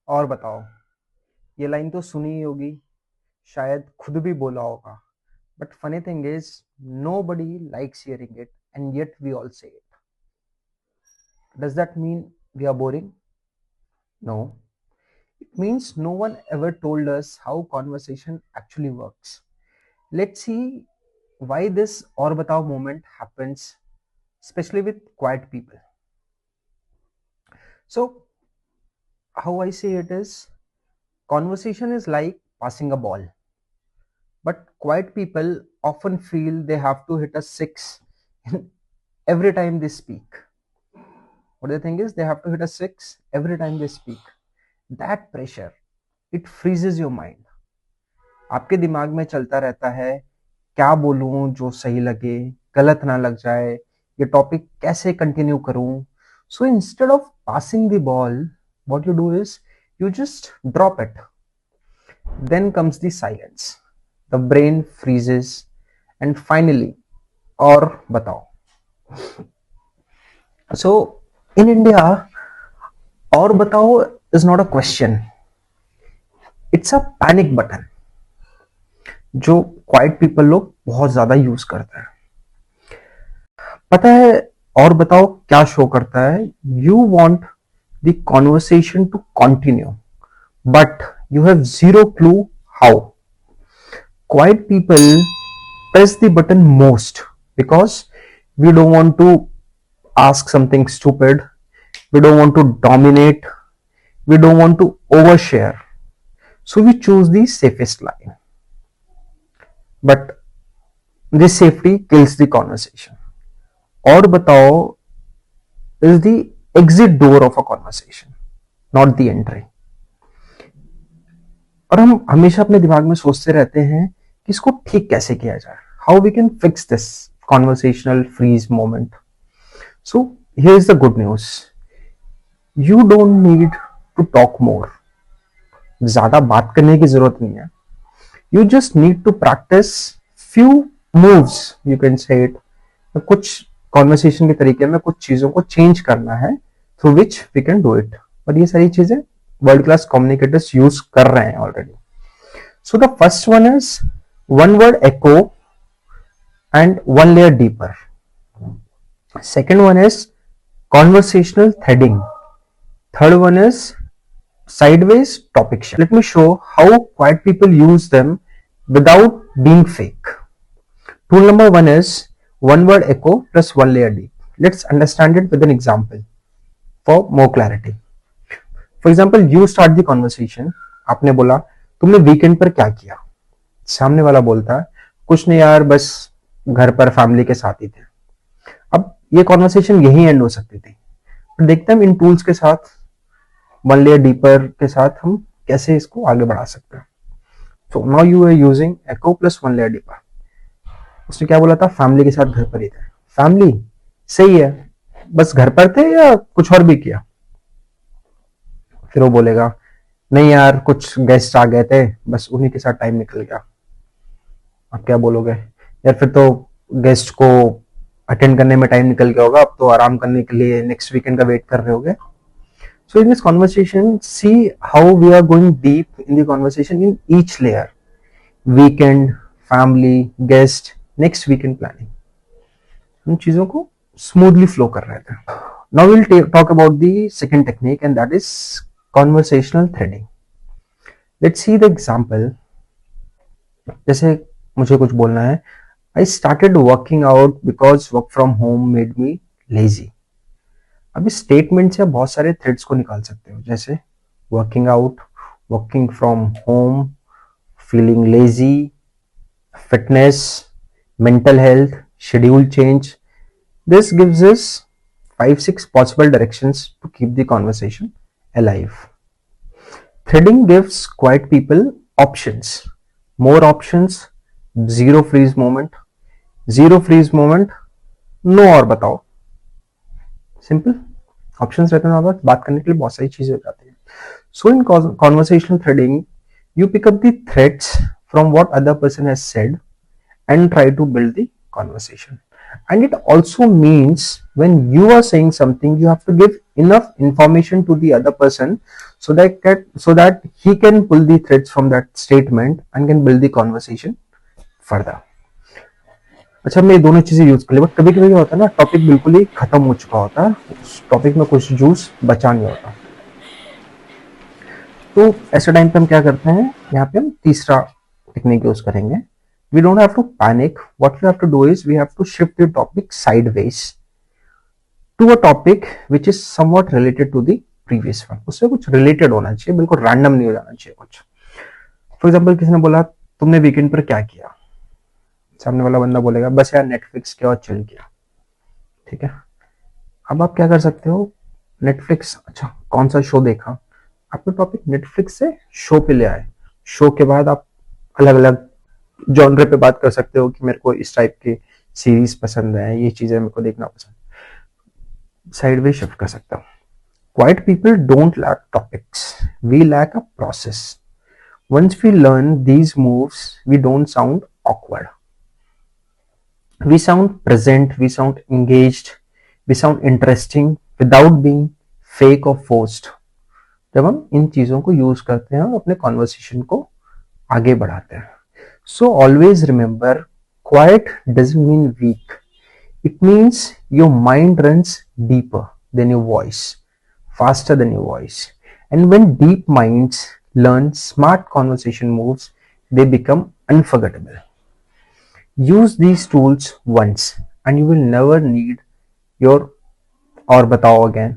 और बताओ। ये लाइन तो सुनी ही होगी, शायद खुद भी बोला होगा, but funny thing is nobody likes hearing it and yet we all say it. Does that mean we are boring? No. It means no one ever told us how conversation actually works. Let's see why this or batao moment happens, especially with quiet people. So, how I say it is, conversation is like passing a ball, but quiet people often feel they have to hit a six every time they speak. What the thing is, they have to hit a six every time they speak. That pressure, it freezes your mind. आपके दिमाग में चलता रहता है, क्या बोलूं जो सही लगे, गलत ना लग जाए, ये टॉपिक कैसे कंटिन्यू करूं. So instead of passing the ball, what you do is you just drop it. Then comes the silence. The brain freezes, and finally, और बताओ. So in India, और बताओ is not a question. It's a panic button जो quite people लोग बहुत ज्यादा use करते हैं. पता है और बताओ क्या शो करता है? You want the conversation to continue, but you have zero clue how. Quiet people press the button most because we don't want to ask something stupid, we don't want to dominate, we don't want to overshare, so we choose the safest line. But this safety kills the conversation. और बताओ is the exit door of a conversation, not the entry. और हम हमेशा अपने दिमाग में सोचते रहते हैं कि इसको ठीक कैसे किया जाए, how we can fix this conversational freeze moment. So here is the good news, you don't need to talk more. ज्यादा बात करने की जरूरत नहीं है. You just need to practice few moves, you can say it. कुछ conversation के तरीके में कुछ चीजों को चेंज करना है through which we can do it. और ये सारी चीजें वर्ल्ड क्लास कम्युनिकेटर्स यूज कर रहे हैं already. So the first one is one word echo and one layer deeper. Second one is conversational threading. Third one is sideways topic shift. Let me show how quiet people use them without being fake. Tool number one is one word echo plus one layer deep. Let's understand it with an example for more clarity. For example, you start the conversation. आपने बोला तुमने weekend पर क्या किया. सामने वाला बोलता है कुछ नहीं यार, बस घर पर फैमिली के साथ ही थे. अब ये कॉन्वर्सेशन यही एंड हो सकती थी, पर देखते हैं इन टूल्स के साथ, वन लेयर डीपर के साथ हम कैसे इसको आगे बढ़ा सकते हैं. So now you are using echo plus one layer deeper. उसने क्या बोला था? फैमिली के साथ घर पर ही थे. फैमिली सही है, बस घर पर थे या कुछ और भी किया? फिर वो बोलेगा नहीं यार, कुछ गेस्ट आ गए थे, बस उन्हीं के साथ टाइम निकल गया. आप क्या बोलोगे? यार फिर तो गेस्ट को अटेंड करने में टाइम निकल गया होगा, अब तो आराम करने के लिए नेक्स्ट वीकेंड का वेट कर रहे होगे. So in this conversation see how we are going deep in the conversation in each layer. Weekend, family, guest, next weekend planning, हम चीजों को स्मूथली फ्लो कर रहे थे. Now will talk about the second technique and that is conversational threading. Let's see the example. जैसे मुझे कुछ बोलना है, I started working out because work from home made me lazy. अब इस स्टेटमेंट से आप बहुत सारे थ्रेड्स को निकाल सकते हो, जैसे working out, working from home, feeling lazy, fitness, mental health, schedule change. This gives us 5-6 possible directions to keep the conversation alive. Threading gives quiet people options, more options, zero freeze moment. Zero freeze moment, no और बताओ. Simple options रहते हैं, बात करने के लिए बहुत सारी चीजें हो जाती हैं. So in conversational threading you pick up the threads from what other person has said and try to build the conversation. And it also means when you are saying something, you have to give enough information to the other person so that he can pull the threads from that statement and can build the conversation further. अच्छा, मैं दोनों चीजें use कर ली, but कभी कभी होता है ना, टॉपिक बिल्कुल ही खत्म हो चुका होता है, उस टॉपिक में कुछ जूस बचा नहीं होता, तो ऐसे टाइम पे हम क्या करते हैं, यहाँ पे हम तीसरा टेक्निक यूज करेंगे. We don't have to panic. What we have to do is we have to shift the topic sideways to a topic which is somewhat related to the previous one. उससे कुछ related होना चाहिए, बिल्कुल random नहीं हो जाना चाहिए कुछ. For example, किसी ने बोला तुमने वीकेंड पर क्या किया, सामने वाला बंदा बोलेगा बस यार नेटफ्लिक्स किया और चिल किया. ठीक है, अब आप क्या कर सकते हो, नेटफ्लिक्स, अच्छा कौन सा शो देखा, आपने टॉपिक नेटफ्लिक्स से शो पे ले आए. शो के बाद आप अलग अलग जॉनर पे बात कर सकते हो कि मेरे को इस टाइप की सीरीज पसंद है, ये चीजें मेरे को देखना पसंद, साइडवे शिफ्ट कर सकता हूँ. Quiet people don't lack topics, we lack a process. Once we learn these moves we don't sound awkward, we sound present, we sound engaged, we sound interesting without being fake और forced. जब हम इन चीजों को use करते हैं और अपने conversation को आगे बढ़ाते हैं. So always remember, quiet doesn't mean weak. It means your mind runs deeper than your voice, faster than your voice. And when deep minds learn smart conversation moves, they become unforgettable. Use these tools once and you will never need your और बताओ again.